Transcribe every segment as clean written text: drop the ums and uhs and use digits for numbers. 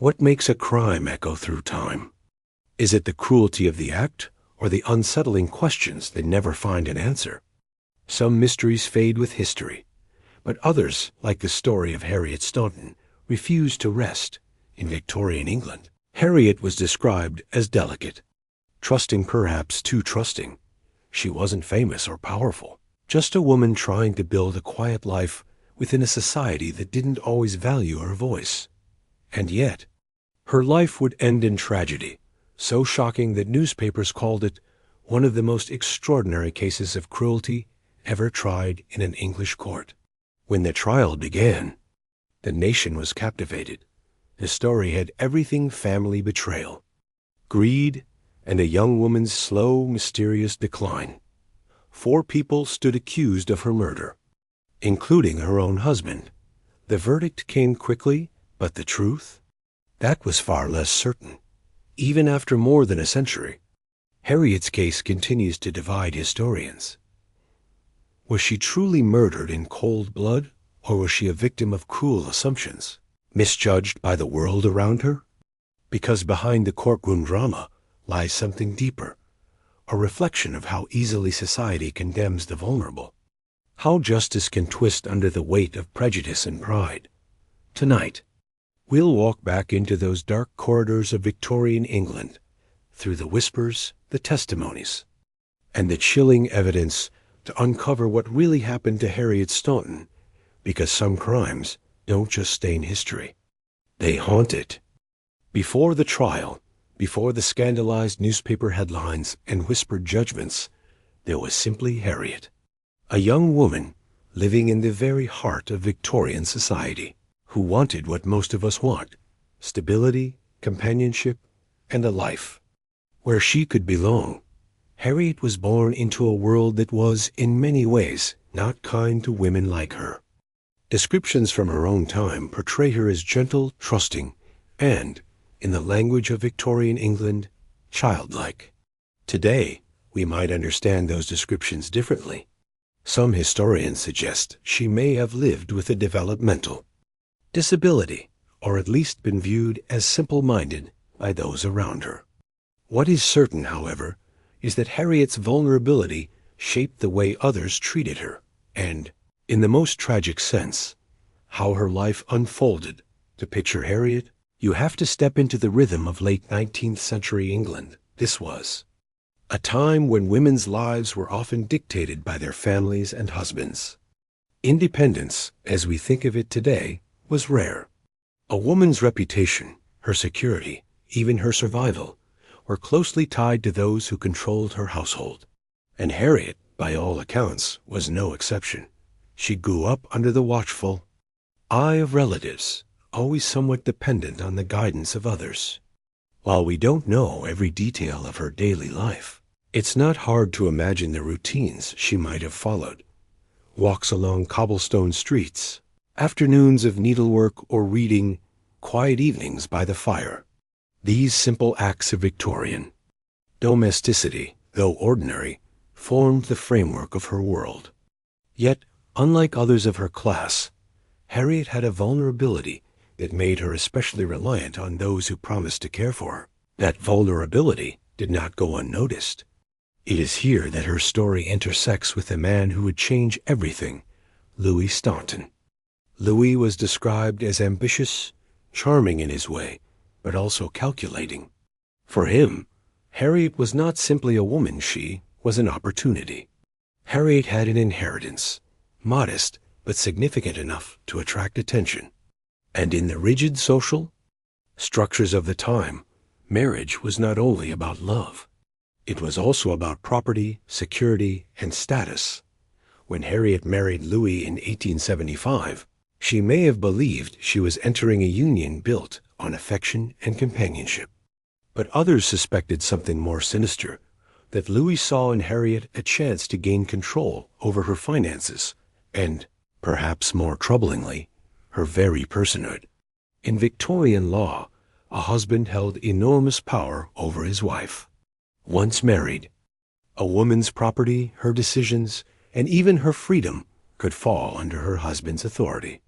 What makes a crime echo through time? Is it the cruelty of the act, or the unsettling questions that never find an answer? Some mysteries fade with history, but others, like the story of Harriet Staunton, refuse to rest. In Victorian England, Harriet was described as delicate, trusting, perhaps too trusting. She wasn't famous or powerful, just a woman trying to build a quiet life within a society that didn't always value her voice. And yet, her life would end in tragedy, so shocking that newspapers called it one of the most extraordinary cases of cruelty ever tried in an English court. When the trial began, the nation was captivated. The story had everything: family betrayal, greed, and a young woman's slow, mysterious decline. 4 people stood accused of her murder, including her own husband. The verdict came quickly, but the truth? That was far less certain. Even after more than a century, Harriet's case continues to divide historians. Was she truly murdered in cold blood, or was she a victim of cruel assumptions, misjudged by the world around her? Because behind the courtroom drama lies something deeper, a reflection of how easily society condemns the vulnerable, how justice can twist under the weight of prejudice and pride. Tonight, we'll walk back into those dark corridors of Victorian England, through the whispers, the testimonies, and the chilling evidence to uncover what really happened to Harriet Staunton, because some crimes don't just stain history, they haunt it. Before the trial, before the scandalized newspaper headlines and whispered judgments, there was simply Harriet, a young woman living in the very heart of Victorian society, who wanted what most of us want: stability, companionship, and a life where she could belong. Harriet was born into a world that was, in many ways, not kind to women like her. Descriptions from her own time portray her as gentle, trusting, and, in the language of Victorian England, childlike. Today, we might understand those descriptions differently. Some historians suggest she may have lived with a developmental disability, or at least been viewed as simple-minded by those around her. What is certain, however, is that Harriet's vulnerability shaped the way others treated her, and, in the most tragic sense, how her life unfolded. To picture Harriet, you have to step into the rhythm of late 19th century England. This was a time when women's lives were often dictated by their families and husbands. Independence, as we think of it today, was rare. A woman's reputation, her security, even her survival, were closely tied to those who controlled her household. And Harriet, by all accounts, was no exception. She grew up under the watchful eye of relatives, always somewhat dependent on the guidance of others. While we don't know every detail of her daily life, it's not hard to imagine the routines she might have followed. Walks along cobblestone streets, afternoons of needlework or reading, quiet evenings by the fire. These simple acts of Victorian domesticity, though ordinary, formed the framework of her world. Yet, unlike others of her class, Harriet had a vulnerability that made her especially reliant on those who promised to care for her. That vulnerability did not go unnoticed. It is here that her story intersects with a man who would change everything: Louis Staunton. Louis was described as ambitious, charming in his way, but also calculating. For him, Harriet was not simply a woman, she was an opportunity. Harriet had an inheritance, modest but significant enough to attract attention. And in the rigid social structures of the time, marriage was not only about love. It was also about property, security, and status. When Harriet married Louis in 1875, she may have believed she was entering a union built on affection and companionship. But others suspected something more sinister, that Louis saw in Harriet a chance to gain control over her finances and, perhaps more troublingly, her very personhood. In Victorian law, a husband held enormous power over his wife. Once married, a woman's property, her decisions, and even her freedom could fall under her husband's authority.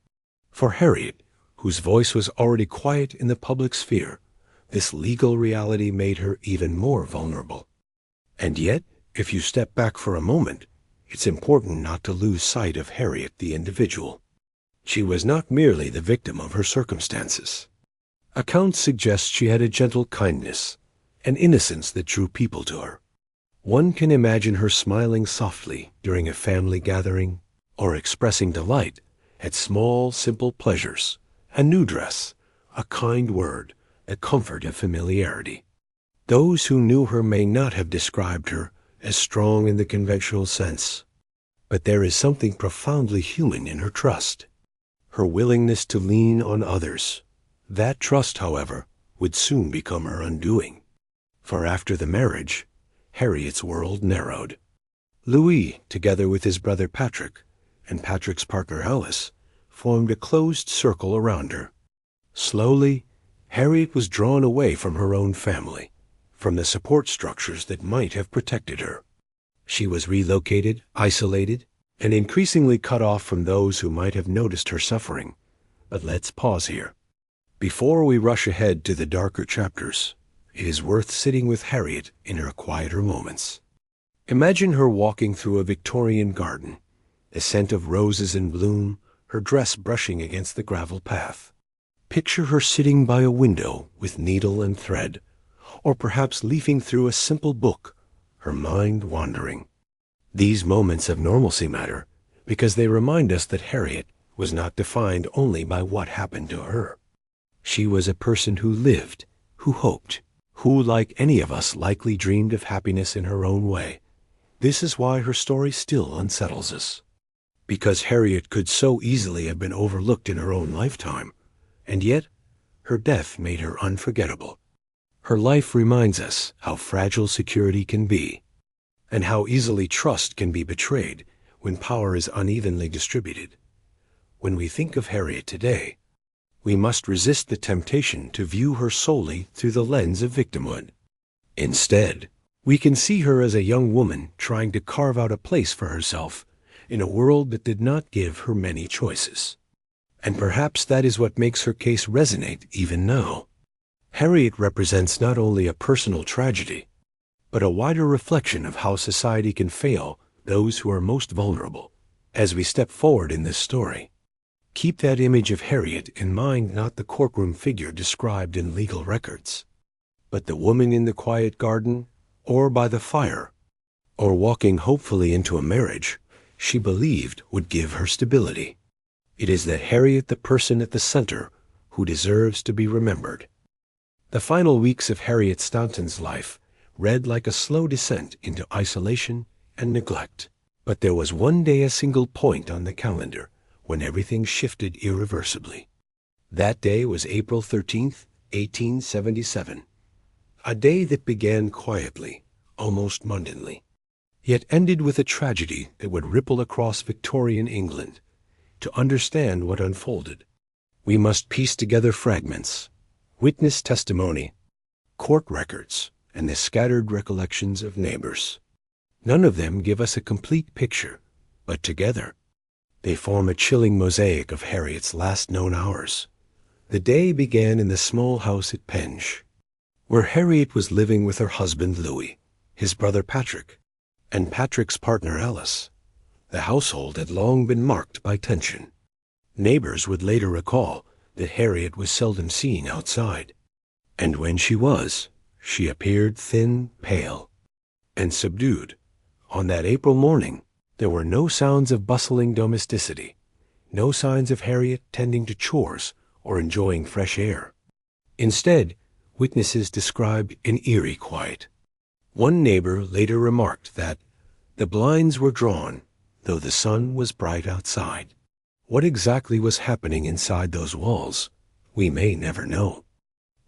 For Harriet, who whose voice was already quiet in the public sphere, this legal reality made her even more vulnerable. And yet, if you step back for a moment, it's important not to lose sight of Harriet the individual. She was not merely the victim of her circumstances. Accounts suggest she had a gentle kindness, an innocence that drew people to her. One can imagine her smiling softly during a family gathering, or expressing delight at small, simple pleasures, a new dress, a kind word, a comfort of familiarity. Those who knew her may not have described her as strong in the conventional sense, but there is something profoundly human in her trust, her willingness to lean on others. That trust, however, would soon become her undoing. For after the marriage, Harriet's world narrowed. Louis, together with his brother Patrick, and Patrick's partner Alice, formed a closed circle around her. Slowly, Harriet was drawn away from her own family, from the support structures that might have protected her. She was relocated, isolated, and increasingly cut off from those who might have noticed her suffering. But let's pause here. Before we rush ahead to the darker chapters, it is worth sitting with Harriet in her quieter moments. Imagine her walking through a Victorian garden, the scent of roses in bloom, her dress brushing against the gravel path. Picture her sitting by a window with needle and thread, or perhaps leafing through a simple book, her mind wandering. These moments of normalcy matter because they remind us that Harriet was not defined only by what happened to her. She was a person who lived, who hoped, who, like any of us, likely dreamed of happiness in her own way. This is why her story still unsettles us. Because Harriet could so easily have been overlooked in her own lifetime, and yet her death made her unforgettable. Her life reminds us how fragile security can be, and how easily trust can be betrayed when power is unevenly distributed. When we think of Harriet today, we must resist the temptation to view her solely through the lens of victimhood. Instead, we can see her as a young woman trying to carve out a place for herself in a world that did not give her many choices. And perhaps that is what makes her case resonate even now. Harriet represents not only a personal tragedy, but a wider reflection of how society can fail those who are most vulnerable. As we step forward in this story, keep that image of Harriet in mind, not the courtroom figure described in legal records, but the woman in the quiet garden, or by the fire, or walking hopefully into a marriage she believed would give her stability. It is that Harriet, the person at the center, who deserves to be remembered. The final weeks of Harriet Staunton's life read like a slow descent into isolation and neglect. But there was one day, a single point on the calendar, when everything shifted irreversibly. That day was April 13th, 1877. A day that began quietly, almost mundanly, yet ended with a tragedy that would ripple across Victorian England. To understand what unfolded, we must piece together fragments, witness testimony, court records, and the scattered recollections of neighbors. None of them give us a complete picture, but together they form a chilling mosaic of Harriet's last known hours. The day began in the small house at Penge, where Harriet was living with her husband Louis, his brother Patrick, and Patrick's partner Alice. The household had long been marked by tension. Neighbors would later recall that Harriet was seldom seen outside, and when she was, she appeared thin, pale, and subdued. On that April morning, there were no sounds of bustling domesticity, no signs of Harriet tending to chores or enjoying fresh air. Instead, witnesses described an eerie quiet. One neighbor later remarked that the blinds were drawn, though the sun was bright outside. What exactly was happening inside those walls, we may never know.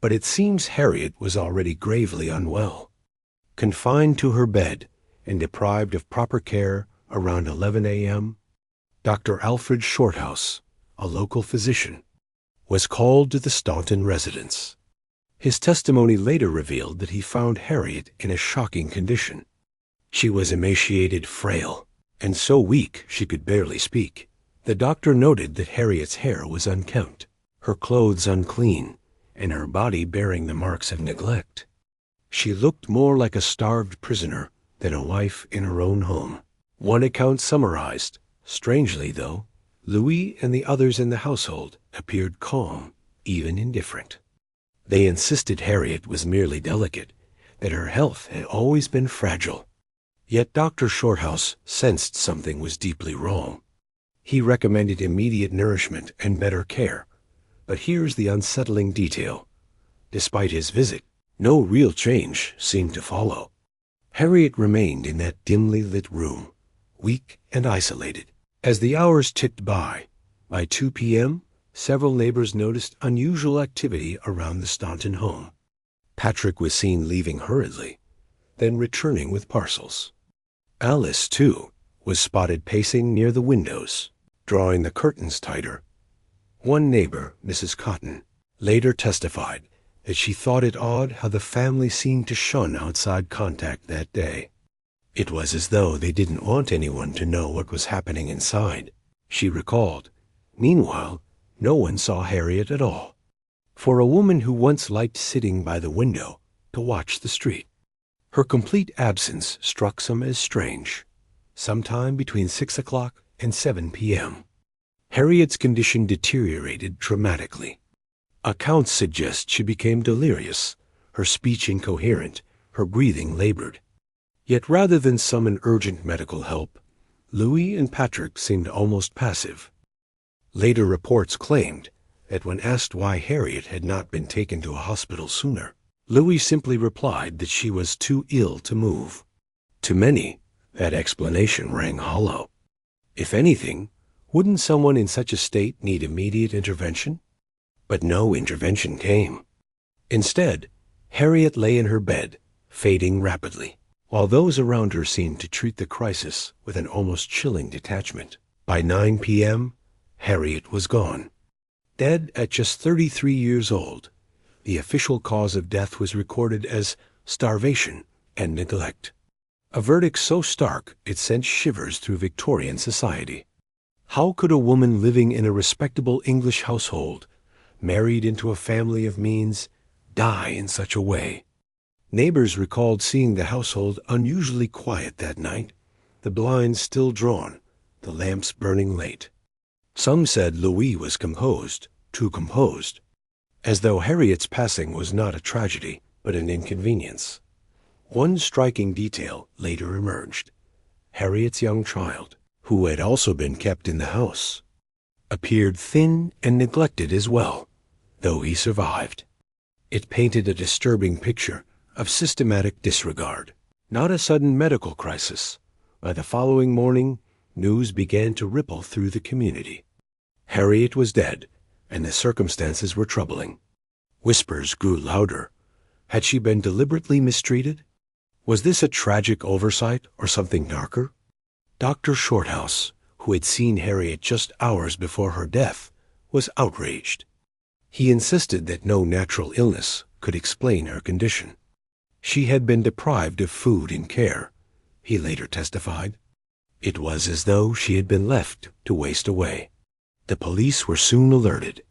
But it seems Harriet was already gravely unwell. Confined to her bed and deprived of proper care around 11 a.m., Dr. Alfred Shorthouse, a local physician, was called to the Staunton residence. His testimony later revealed that he found Harriet in a shocking condition. She was emaciated, frail, and so weak she could barely speak. The doctor noted that Harriet's hair was unkempt, her clothes unclean, and her body bearing the marks of neglect. She looked more like a starved prisoner than a wife in her own home. One account summarized, strangely though, Louis and the others in the household appeared calm, even indifferent. They insisted Harriet was merely delicate, that her health had always been fragile. Yet Dr. Shorthouse sensed something was deeply wrong. He recommended immediate nourishment and better care. But here's the unsettling detail. Despite his visit, no real change seemed to follow. Harriet remained in that dimly lit room, weak and isolated. As the hours ticked by 2 p.m., several neighbors noticed unusual activity around the Staunton home. Patrick was seen leaving hurriedly, then returning with parcels. Alice, too, was spotted pacing near the windows, drawing the curtains tighter. One neighbor, Mrs. Cotton, later testified that she thought it odd how the family seemed to shun outside contact that day. It was as though they didn't want anyone to know what was happening inside, she recalled. Meanwhile, no one saw Harriet at all. For a woman who once liked sitting by the window to watch the street, her complete absence struck some as strange. Sometime between 6 o'clock and 7 p.m., Harriet's condition deteriorated dramatically. Accounts suggest she became delirious, her speech incoherent, her breathing labored. Yet rather than summon urgent medical help, Louis and Patrick seemed almost passive. Later reports claimed that when asked why Harriet had not been taken to a hospital sooner, Louis simply replied that she was too ill to move. To many, that explanation rang hollow. If anything, wouldn't someone in such a state need immediate intervention? But no intervention came. Instead, Harriet lay in her bed, fading rapidly, while those around her seemed to treat the crisis with an almost chilling detachment. By 9 p.m., Harriet was gone. Dead at just 33 years old, the official cause of death was recorded as starvation and neglect. A verdict so stark it sent shivers through Victorian society. How could a woman living in a respectable English household, married into a family of means, die in such a way? Neighbors recalled seeing the household unusually quiet that night, the blinds still drawn, the lamps burning late. Some said Louis was composed, too composed, as though Harriet's passing was not a tragedy, but an inconvenience. One striking detail later emerged. Harriet's young child, who had also been kept in the house, appeared thin and neglected as well, though he survived. It painted a disturbing picture of systematic disregard. Not a sudden medical crisis. By the following morning, news began to ripple through the community. Harriet was dead, and the circumstances were troubling. Whispers grew louder. Had she been deliberately mistreated? Was this a tragic oversight or something darker? Dr. Shorthouse, who had seen Harriet just hours before her death, was outraged. He insisted that no natural illness could explain her condition. She had been deprived of food and care, he later testified. It was as though she had been left to waste away. The police were soon alerted,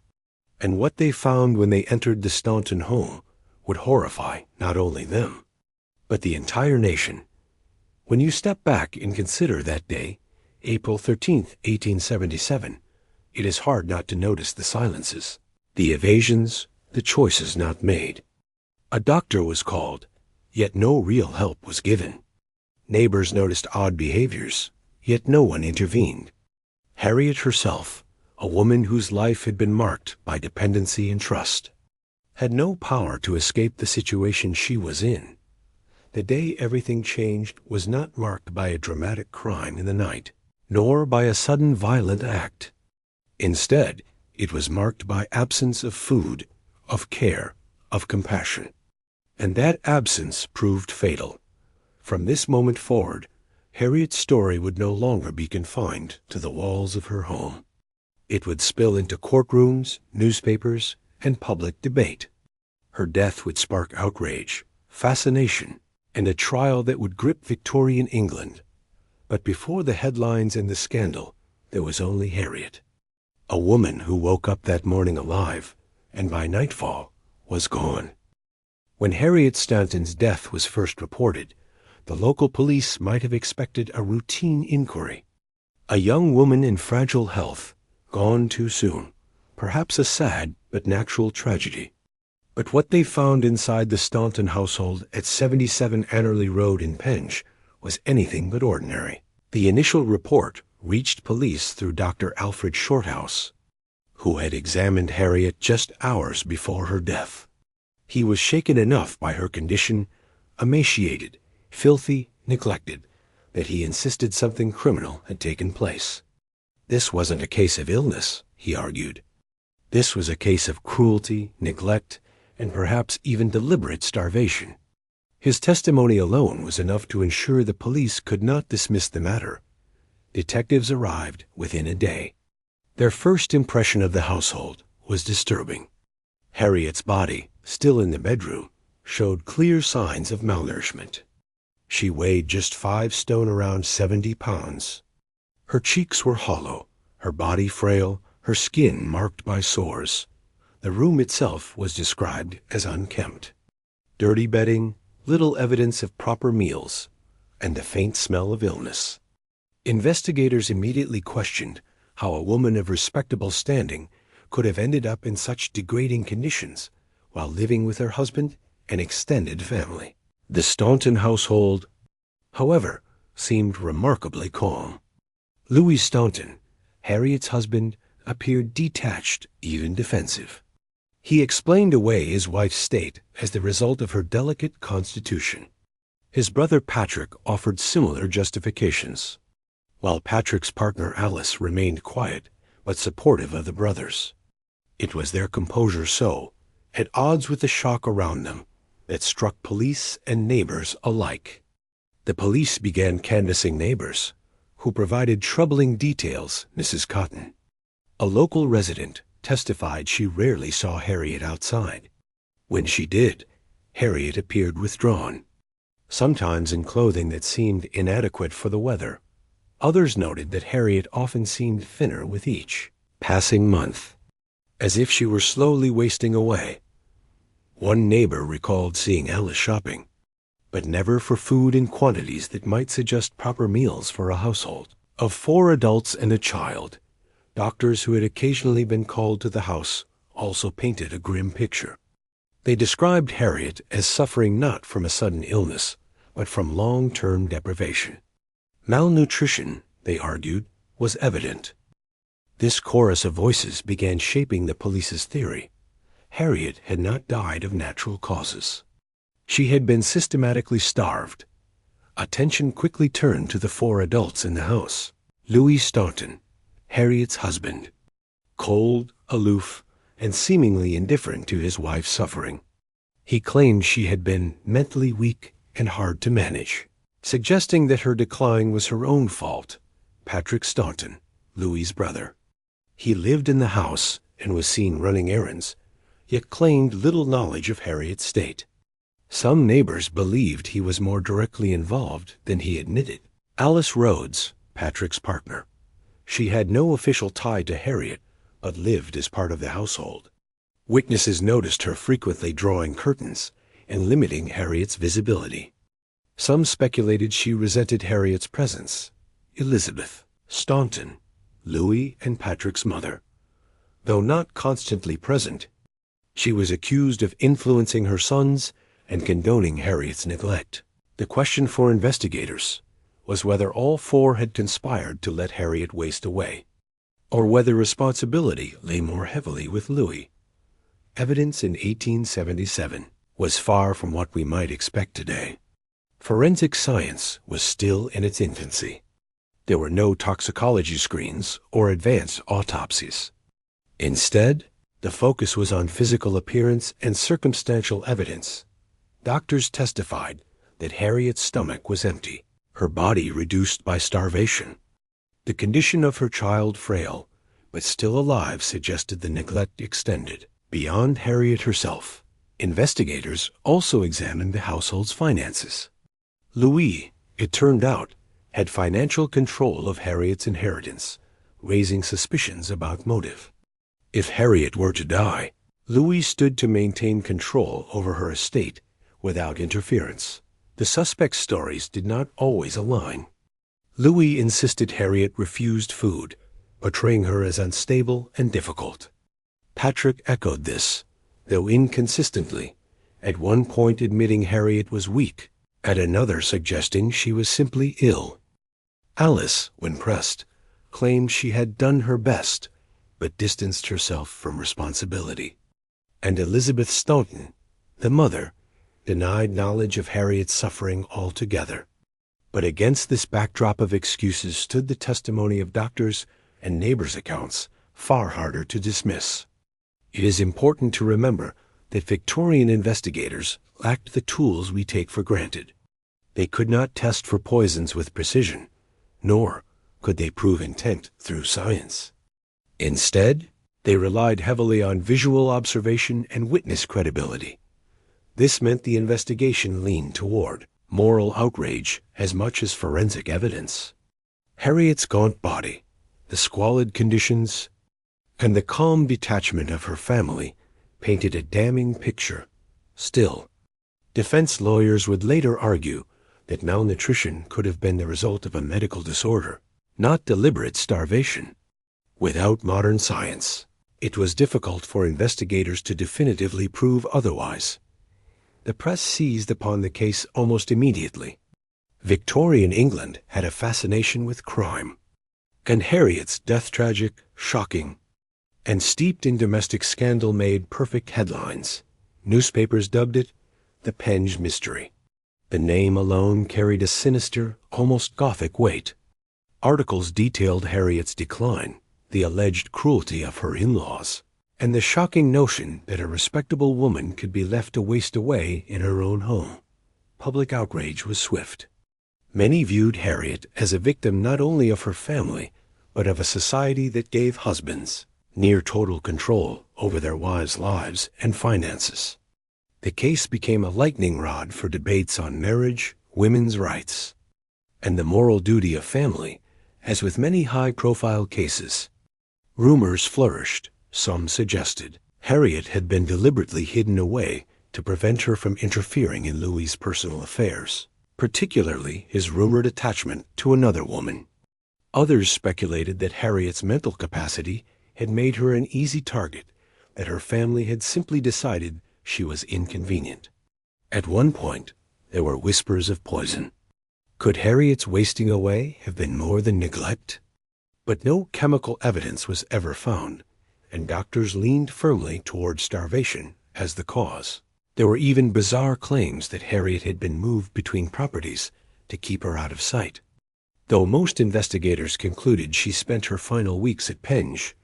and what they found when they entered the Staunton home would horrify not only them, but the entire nation. When you step back and consider that day, April 13th, 1877, it is hard not to notice the silences, the evasions, the choices not made. A doctor was called, yet no real help was given. Neighbors noticed odd behaviors, yet no one intervened. Harriet herself, a woman whose life had been marked by dependency and trust, had no power to escape the situation she was in. The day everything changed was not marked by a dramatic crime in the night, nor by a sudden violent act. Instead, it was marked by absence of food, of care, of compassion. And that absence proved fatal. From this moment forward, Harriet's story would no longer be confined to the walls of her home. It would spill into courtrooms, newspapers, and public debate. Her death would spark outrage, fascination, and a trial that would grip Victorian England. But before the headlines and the scandal, there was only Harriet. A woman who woke up that morning alive, and by nightfall was gone. When Harriet Staunton's death was first reported, the local police might have expected a routine inquiry. A young woman in fragile health, gone too soon, perhaps a sad but natural tragedy. But what they found inside the Staunton household at 77 Annerley Road in Penge was anything but ordinary. The initial report reached police through Dr. Alfred Shorthouse, who had examined Harriet just hours before her death. He was shaken enough by her condition, emaciated, filthy, neglected, that he insisted something criminal had taken place. This wasn't a case of illness, he argued. This was a case of cruelty, neglect, and perhaps even deliberate starvation. His testimony alone was enough to ensure the police could not dismiss the matter. Detectives arrived within a day. Their first impression of the household was disturbing. Harriet's body, still in the bedroom, showed clear signs of malnourishment. She weighed just 5 stone, around 70 pounds. Her cheeks were hollow, her body frail, her skin marked by sores. The room itself was described as unkempt. Dirty bedding, little evidence of proper meals, and a faint smell of illness. Investigators immediately questioned how a woman of respectable standing could have ended up in such degrading conditions while living with her husband and extended family. The Staunton household, however, seemed remarkably calm. Louis Staunton, Harriet's husband, appeared detached, even defensive. He explained away his wife's state as the result of her delicate constitution. His brother Patrick offered similar justifications, while Patrick's partner Alice remained quiet but supportive of the brothers. It was their composure so, at odds with the shock around them, that struck police and neighbors alike. The police began canvassing neighbors, who provided troubling details. Mrs. Cotton, a local resident, testified she rarely saw Harriet outside. When she did, Harriet appeared withdrawn, sometimes in clothing that seemed inadequate for the weather. Others noted that Harriet often seemed thinner with each passing month, as if she were slowly wasting away. One neighbor recalled seeing Alice shopping, but never for food in quantities that might suggest proper meals for a household of 4 adults and a child. Doctors who had occasionally been called to the house also painted a grim picture. They described Harriet as suffering not from a sudden illness, but from long-term deprivation. Malnutrition, they argued, was evident. This chorus of voices began shaping the police's theory. Harriet had not died of natural causes. She had been systematically starved. Attention quickly turned to the 4 adults in the house. Louis Staunton, Harriet's husband, cold, aloof, and seemingly indifferent to his wife's suffering. He claimed she had been mentally weak and hard to manage, suggesting that her decline was her own fault. Patrick Staunton, Louis's brother. He lived in the house and was seen running errands, yet claimed little knowledge of Harriet's state. Some neighbors believed he was more directly involved than he admitted. Alice Rhodes, Patrick's partner. She had no official tie to Harriet, but lived as part of the household. Witnesses noticed her frequently drawing curtains and limiting Harriet's visibility. Some speculated she resented Harriet's presence. Elizabeth Staunton, Louis and Patrick's mother. Though not constantly present, she was accused of influencing her sons and condoning Harriet's neglect. The question for investigators was whether all 4 had conspired to let Harriet waste away, or whether responsibility lay more heavily with Louis. Evidence in 1877 was far from what we might expect today. Forensic science was still in its infancy. There were no toxicology screens or advanced autopsies. Instead, the focus was on physical appearance and circumstantial evidence. Doctors testified that Harriet's stomach was empty, her body reduced by starvation. The condition of her child frail, but still alive, suggested the neglect extended beyond Harriet herself. Investigators also examined the household's finances. Louis, it turned out, had financial control of Harriet's inheritance, raising suspicions about motive. If Harriet were to die, Louis stood to maintain control over her estate without interference. The suspect's stories did not always align. Louis insisted Harriet refused food, portraying her as unstable and difficult. Patrick echoed this, though inconsistently, at one point admitting Harriet was weak, at another suggesting she was simply ill. Alice, when pressed, claimed she had done her best, but distanced herself from responsibility. And Elizabeth Staunton, the mother, denied knowledge of Harriet's suffering altogether. But against this backdrop of excuses stood the testimony of doctors and neighbors' accounts, far harder to dismiss. It is important to remember that Victorian investigators lacked the tools we take for granted. They could not test for poisons with precision, nor could they prove intent through science. Instead, they relied heavily on visual observation and witness credibility. This meant the investigation leaned toward moral outrage as much as forensic evidence. Harriet's gaunt body, the squalid conditions, and the calm detachment of her family painted a damning picture. Still, defense lawyers would later argue that malnutrition could have been the result of a medical disorder, not deliberate starvation. Without modern science, it was difficult for investigators to definitively prove otherwise. The press seized upon the case almost immediately. Victorian England had a fascination with crime, and Harriet's death tragic, shocking, and steeped in domestic scandal made perfect headlines. Newspapers dubbed it the Penge Mystery. The name alone carried a sinister, almost Gothic weight. Articles detailed Harriet's decline, the alleged cruelty of her in-laws, and the shocking notion that a respectable woman could be left to waste away in her own home. Public outrage was swift. Many viewed Harriet as a victim not only of her family, but of a society that gave husbands near total control over their wives' lives and finances. The case became a lightning rod for debates on marriage, women's rights, and the moral duty of family, as with many high-profile cases. Rumors flourished. Some suggested Harriet had been deliberately hidden away to prevent her from interfering in Louis's personal affairs, particularly his rumored attachment to another woman. Others speculated that Harriet's mental capacity had made her an easy target, that her family had simply decided she was inconvenient. At one point, there were whispers of poison. Could Harriet's wasting away have been more than neglect? But no chemical evidence was ever found, and doctors leaned firmly toward starvation as the cause. There were even bizarre claims that Harriet had been moved between properties to keep her out of sight. Though most investigators concluded she spent her final weeks at Penge,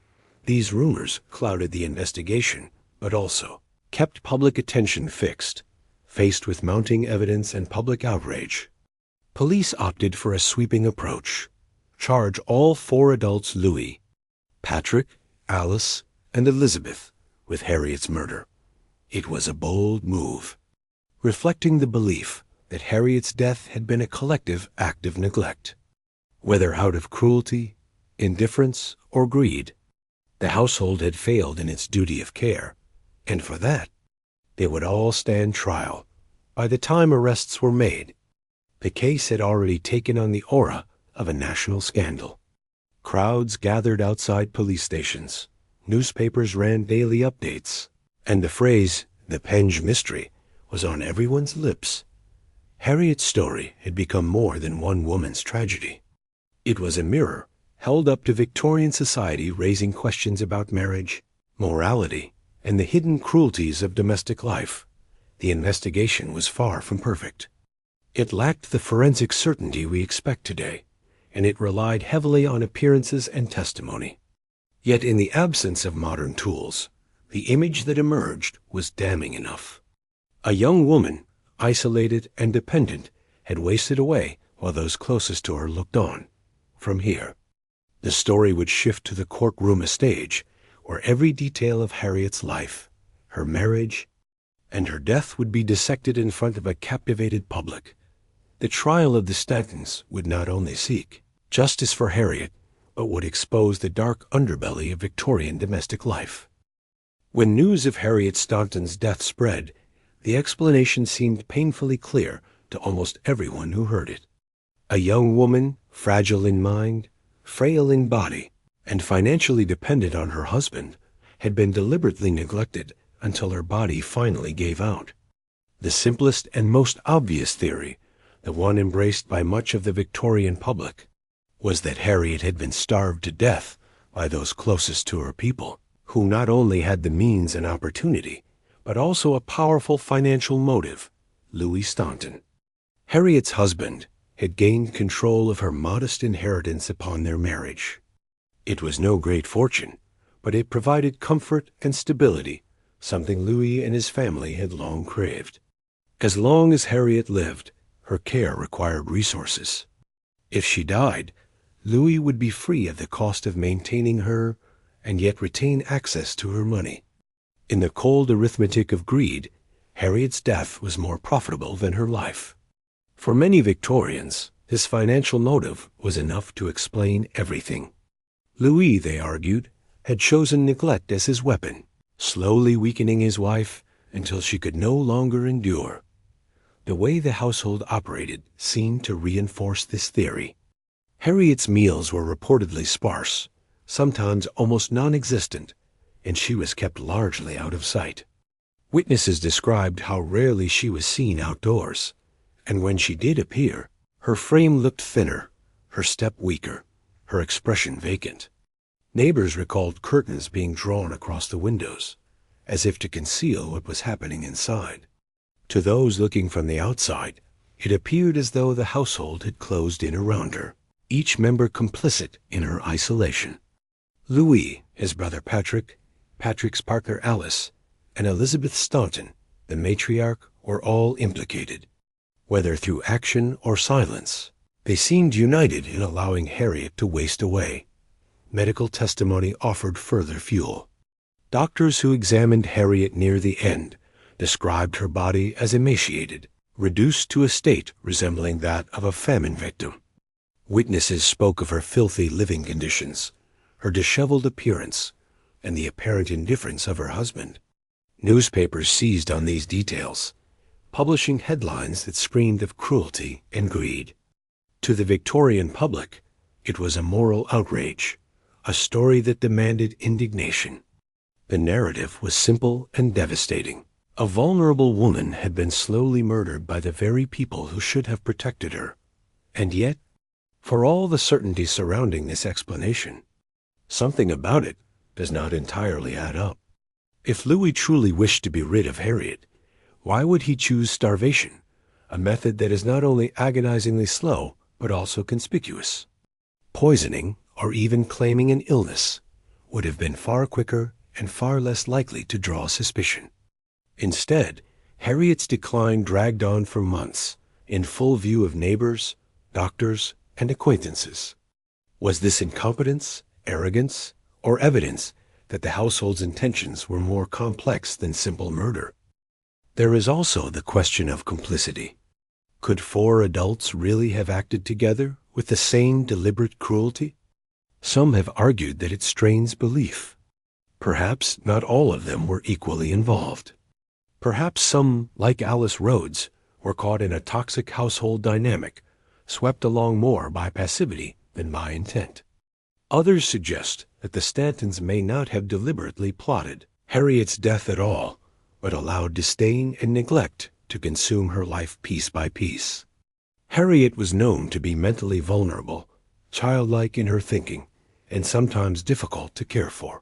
these rumors clouded the investigation, but also kept public attention fixed. Faced with mounting evidence and public outrage, police opted for a sweeping approach. Charge all 4 adults Louis, Patrick, Alice, and Elizabeth with Harriet's murder. It was a bold move, reflecting the belief that Harriet's death had been a collective act of neglect. Whether out of cruelty, indifference, or greed, the household had failed in its duty of care, and for that, they would all stand trial. By the time arrests were made, the case had already taken on the aura of a national scandal. Crowds gathered outside police stations, newspapers ran daily updates, and the phrase, "the Penge Mystery," was on everyone's lips. Harriet's story had become more than one woman's tragedy. It was a mirror held up to Victorian society, raising questions about marriage, morality, and the hidden cruelties of domestic life. The investigation was far from perfect. It lacked the forensic certainty we expect today, and it relied heavily on appearances and testimony. Yet in the absence of modern tools, the image that emerged was damning enough. A young woman, isolated and dependent, had wasted away while those closest to her looked on. From here, the story would shift to the courtroom stage, where every detail of Harriet's life, her marriage, and her death would be dissected in front of a captivated public. The trial of the Stauntons would not only seek justice for Harriet, but would expose the dark underbelly of Victorian domestic life. When news of Harriet Staunton's death spread, the explanation seemed painfully clear to almost everyone who heard it. A young woman, fragile in mind, frail in body, and financially dependent on her husband, had been deliberately neglected until her body finally gave out. The simplest and most obvious theory, the one embraced by much of the Victorian public, was that Harriet had been starved to death by those closest to her people, who not only had the means and opportunity, but also a powerful financial motive, Louis Staunton. Harriet's husband had gained control of her modest inheritance upon their marriage. It was no great fortune, but it provided comfort and stability, something Louis and his family had long craved. As long as Harriet lived, her care required resources. If she died, Louis would be free of the cost of maintaining her and yet retain access to her money. In the cold arithmetic of greed, Harriet's death was more profitable than her life. For many Victorians, this financial motive was enough to explain everything. Louis, they argued, had chosen neglect as his weapon, slowly weakening his wife until she could no longer endure. The way the household operated seemed to reinforce this theory. Harriet's meals were reportedly sparse, sometimes almost non-existent, and she was kept largely out of sight. Witnesses described how rarely she was seen outdoors, and when she did appear, her frame looked thinner, her step weaker, her expression vacant. Neighbors recalled curtains being drawn across the windows, as if to conceal what was happening inside. To those looking from the outside, it appeared as though the household had closed in around her, each member complicit in her isolation. Louis, his brother Patrick, Patrick's partner Alice, and Elizabeth Staunton, the matriarch, were all implicated. Whether through action or silence, they seemed united in allowing Harriet to waste away. Medical testimony offered further fuel. Doctors who examined Harriet near the end described her body as emaciated, reduced to a state resembling that of a famine victim. Witnesses spoke of her filthy living conditions, her disheveled appearance, and the apparent indifference of her husband. Newspapers seized on these details, publishing headlines that screamed of cruelty and greed. To the Victorian public, it was a moral outrage, a story that demanded indignation. The narrative was simple and devastating. A vulnerable woman had been slowly murdered by the very people who should have protected her. And yet, for all the certainty surrounding this explanation, something about it does not entirely add up. If Louis truly wished to be rid of Harriet, why would he choose starvation, a method that is not only agonizingly slow, but also conspicuous? Poisoning, or even claiming an illness, would have been far quicker and far less likely to draw suspicion. Instead, Harriet's decline dragged on for months, in full view of neighbors, doctors, and acquaintances. Was this incompetence, arrogance, or evidence that the household's intentions were more complex than simple murder? There is also the question of complicity. Could 4 adults really have acted together with the same deliberate cruelty? Some have argued that it strains belief. Perhaps not all of them were equally involved. Perhaps some, like Alice Rhodes, were caught in a toxic household dynamic, swept along more by passivity than by intent. Others suggest that the Stauntons may not have deliberately plotted Harriet's death at all, but allowed disdain and neglect to consume her life piece by piece. Harriet was known to be mentally vulnerable, childlike in her thinking, and sometimes difficult to care for.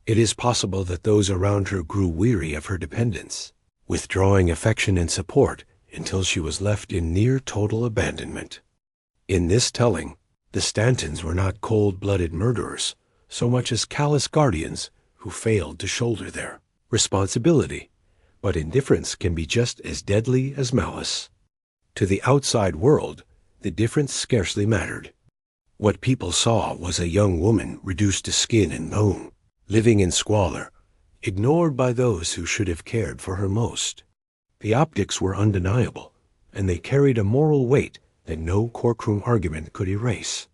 It is possible that those around her grew weary of her dependence, withdrawing affection and support until she was left in near total abandonment. In this telling, the Stauntons were not cold-blooded murderers, so much as callous guardians who failed to shoulder their responsibility, but indifference can be just as deadly as malice. To the outside world, the difference scarcely mattered. What people saw was a young woman reduced to skin and bone, living in squalor, ignored by those who should have cared for her most. The optics were undeniable, and they carried a moral weight that no courtroom argument could erase.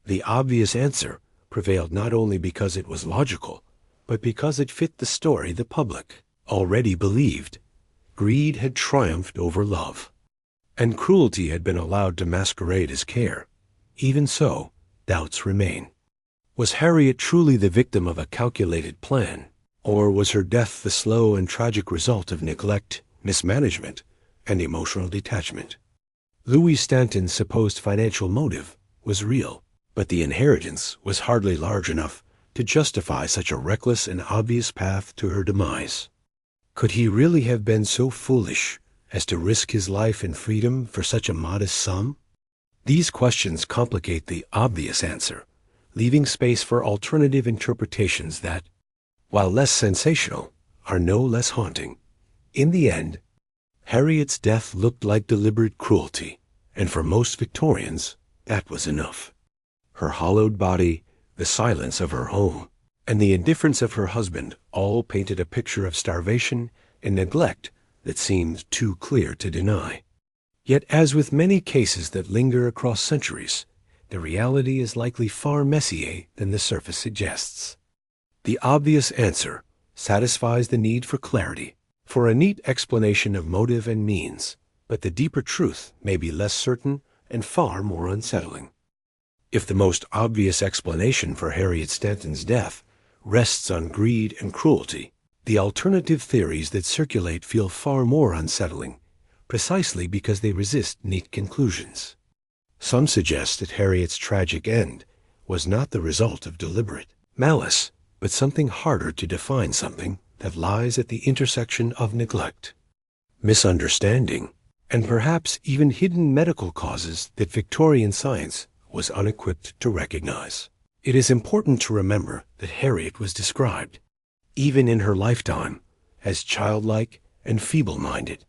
The obvious answer prevailed not only because it was logical, but because it fit the story the public already believed. Greed had triumphed over love, and cruelty had been allowed to masquerade as care. Even so, doubts remain. Was Harriet truly the victim of a calculated plan, or was her death the slow and tragic result of neglect, mismanagement, and emotional detachment? Louis Stanton's supposed financial motive was real, but the inheritance was hardly large enough to justify such a reckless and obvious path to her demise. Could he really have been so foolish as to risk his life and freedom for such a modest sum? These questions complicate the obvious answer, leaving space for alternative interpretations that, while less sensational, are no less haunting. In the end, Harriet's death looked like deliberate cruelty, and for most Victorians, that was enough. Her hollowed body, the silence of her home, and the indifference of her husband all painted a picture of starvation and neglect that seemed too clear to deny. Yet, as with many cases that linger across centuries, the reality is likely far messier than the surface suggests. The obvious answer satisfies the need for clarity, for a neat explanation of motive and means, but the deeper truth may be less certain and far more unsettling. If the most obvious explanation for Harriet Staunton's death rests on greed and cruelty, the alternative theories that circulate feel far more unsettling, precisely because they resist neat conclusions. Some suggest that Harriet's tragic end was not the result of deliberate malice, but something harder to define, something that lies at the intersection of neglect, misunderstanding, and perhaps even hidden medical causes that Victorian science was unequipped to recognize. It is important to remember that Harriet was described, even in her lifetime, as childlike and feeble-minded.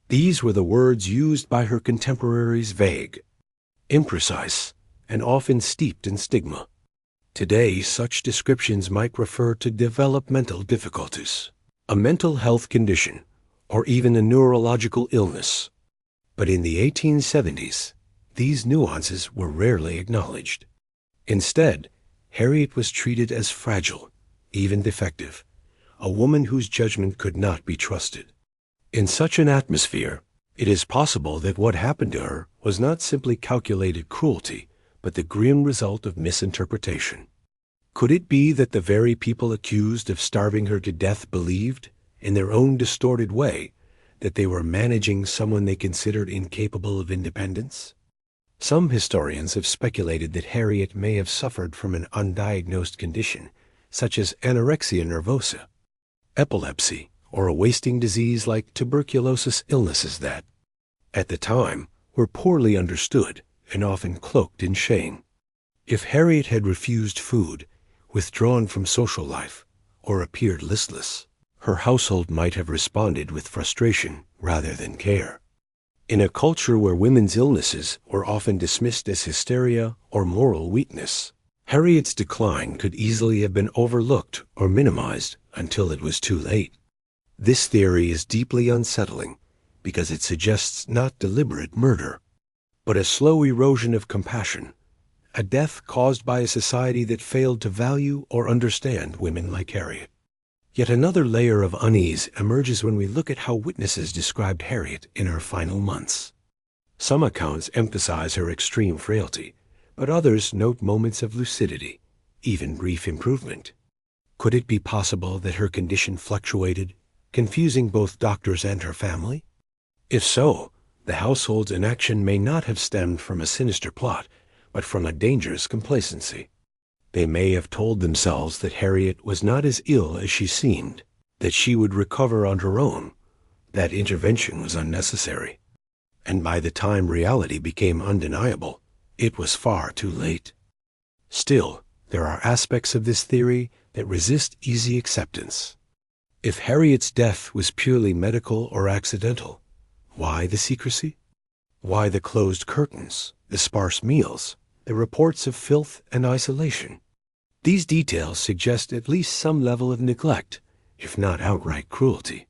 These were the words used by her contemporaries, vague, imprecise, and often steeped in stigma. Today, such descriptions might refer to developmental difficulties, a mental health condition, or even a neurological illness. But in the 1870s, these nuances were rarely acknowledged. Instead, Harriet was treated as fragile, even defective, a woman whose judgment could not be trusted. In such an atmosphere, it is possible that what happened to her was not simply calculated cruelty, but the grim result of misinterpretation. Could it be that the very people accused of starving her to death believed, in their own distorted way, that they were managing someone they considered incapable of independence? Some historians have speculated that Harriet may have suffered from an undiagnosed condition, such as anorexia nervosa, epilepsy, or a wasting disease like tuberculosis, illnesses that, at the time, were poorly understood and often cloaked in shame. If Harriet had refused food, withdrawn from social life, or appeared listless, her household might have responded with frustration rather than care. In a culture where women's illnesses were often dismissed as hysteria or moral weakness, Harriet's decline could easily have been overlooked or minimized until it was too late. This theory is deeply unsettling because it suggests not deliberate murder, but a slow erosion of compassion, a death caused by a society that failed to value or understand women like Harriet. Yet another layer of unease emerges when we look at how witnesses described Harriet in her final months. Some accounts emphasize her extreme frailty, but others note moments of lucidity, even brief improvement. Could it be possible that her condition fluctuated, confusing both doctors and her family? If so, the household's inaction may not have stemmed from a sinister plot, but from a dangerous complacency. They may have told themselves that Harriet was not as ill as she seemed, that she would recover on her own, that intervention was unnecessary. And by the time reality became undeniable, it was far too late. Still, there are aspects of this theory that resist easy acceptance. If Harriet's death was purely medical or accidental, why the secrecy? Why the closed curtains, the sparse meals, the reports of filth and isolation? These details suggest at least some level of neglect, if not outright cruelty.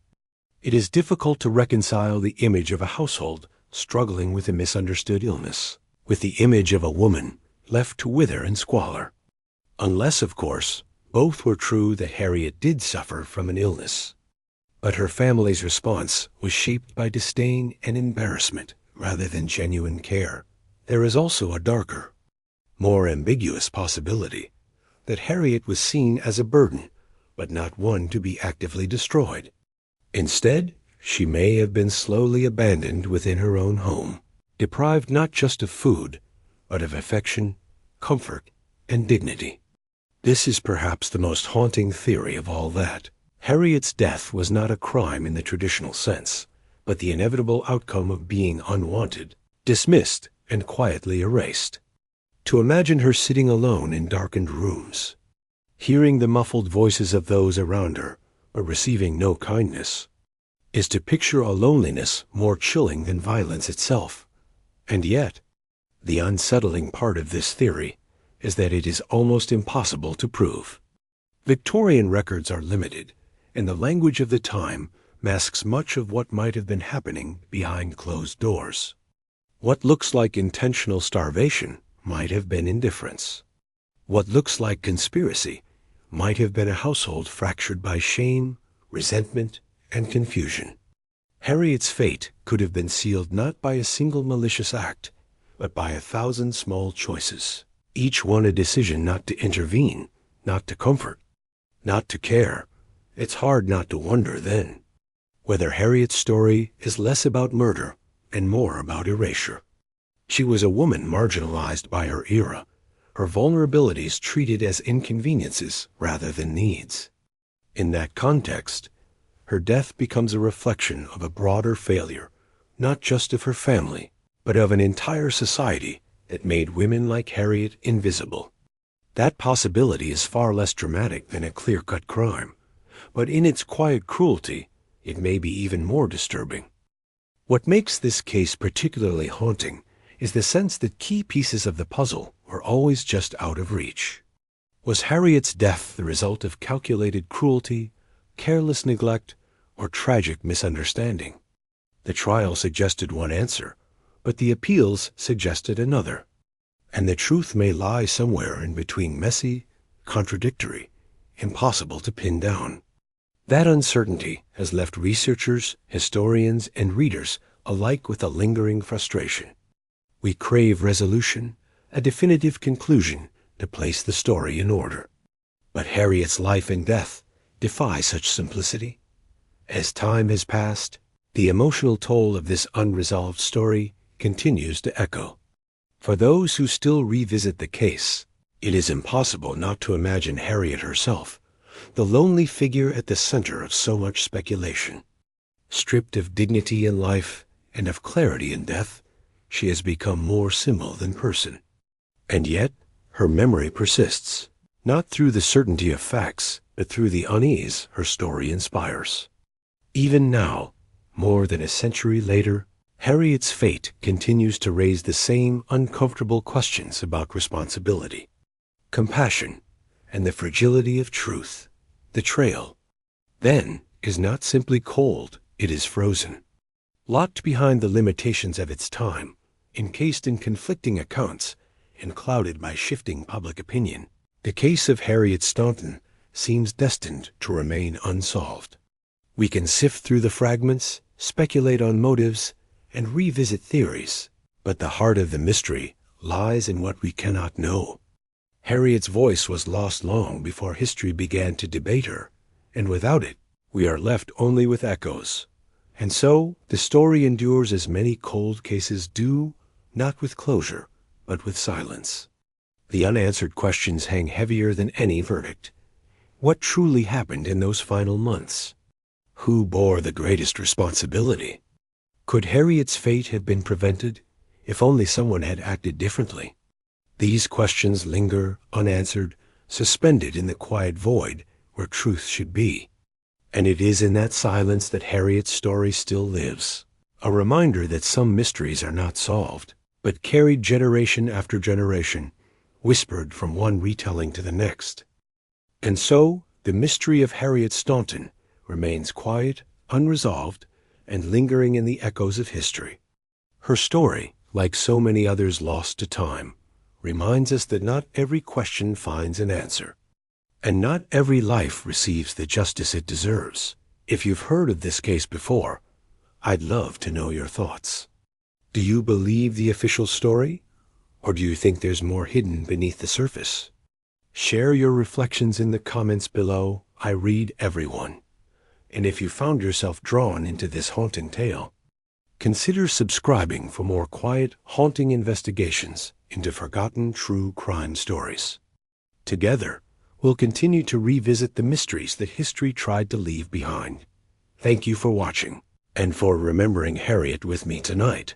It is difficult to reconcile the image of a household struggling with a misunderstood illness with the image of a woman left to wither and squalor. Unless, of course, both were true that Harriet did suffer from an illness. But her family's response was shaped by disdain and embarrassment rather than genuine care. There is also a darker, more ambiguous possibility that Harriet was seen as a burden, but not one to be actively destroyed. Instead, she may have been slowly abandoned within her own home, deprived not just of food, but of affection, comfort, and dignity. This is perhaps the most haunting theory of all that. Harriet's death was not a crime in the traditional sense, but the inevitable outcome of being unwanted, dismissed, and quietly erased. To imagine her sitting alone in darkened rooms, hearing the muffled voices of those around her, but receiving no kindness, is to picture a loneliness more chilling than violence itself. And yet, the unsettling part of this theory is that it is almost impossible to prove. Victorian records are limited, and the language of the time masks much of what might have been happening behind closed doors. What looks like intentional starvation might have been indifference. What looks like conspiracy might have been a household fractured by shame, resentment, and confusion. Harriet's fate could have been sealed not by a single malicious act, but by 1,000 small choices, each one a decision not to intervene, not to comfort, not to care. It's hard not to wonder then whether Harriet's story is less about murder and more about erasure. She was a woman marginalized by her era, her vulnerabilities treated as inconveniences rather than needs. In that context, her death becomes a reflection of a broader failure, not just of her family, but of an entire society that made women like Harriet invisible. That possibility is far less dramatic than a clear-cut crime, but in its quiet cruelty, it may be even more disturbing. What makes this case particularly haunting is the sense that key pieces of the puzzle were always just out of reach. Was Harriet's death the result of calculated cruelty, careless neglect, or tragic misunderstanding? The trial suggested one answer, but the appeals suggested another, and the truth may lie somewhere in between, messy, contradictory, impossible to pin down. That uncertainty has left researchers, historians, and readers alike with a lingering frustration. We crave resolution, a definitive conclusion to place the story in order. But Harriet's life and death defy such simplicity. As time has passed, the emotional toll of this unresolved story continues to echo. For those who still revisit the case, it is impossible not to imagine Harriet herself, the lonely figure at the center of so much speculation. Stripped of dignity in life and of clarity in death, she has become more symbol than person. And yet, her memory persists, not through the certainty of facts, but through the unease her story inspires. Even now, more than a century later, Harriet's fate continues to raise the same uncomfortable questions about responsibility, compassion, and the fragility of truth. The trail, then, is not simply cold, it is frozen. Locked behind the limitations of its time, encased in conflicting accounts, and clouded by shifting public opinion, the case of Harriet Staunton seems destined to remain unsolved. We can sift through the fragments, speculate on motives, and revisit theories, but the heart of the mystery lies in what we cannot know. Harriet's voice was lost long before history began to debate her, and without it, we are left only with echoes. And so, the story endures as many cold cases do, not with closure, but with silence. The unanswered questions hang heavier than any verdict. What truly happened in those final months? Who bore the greatest responsibility? Could Harriet's fate have been prevented if only someone had acted differently? These questions linger, unanswered, suspended in the quiet void where truth should be. And it is in that silence that Harriet's story still lives, a reminder that some mysteries are not solved, but carried generation after generation, whispered from one retelling to the next. And so, the mystery of Harriet Staunton remains quiet, unresolved, and lingering in the echoes of history. Her story, like so many others lost to time, reminds us that not every question finds an answer, and not every life receives the justice it deserves. If you've heard of this case before, I'd love to know your thoughts. Do you believe the official story, or do you think there's more hidden beneath the surface? Share your reflections in the comments below. I read everyone. And if you found yourself drawn into this haunting tale, consider subscribing for more quiet, haunting investigations into forgotten true crime stories. Together, we'll continue to revisit the mysteries that history tried to leave behind. Thank you for watching, and for remembering Harriet with me tonight.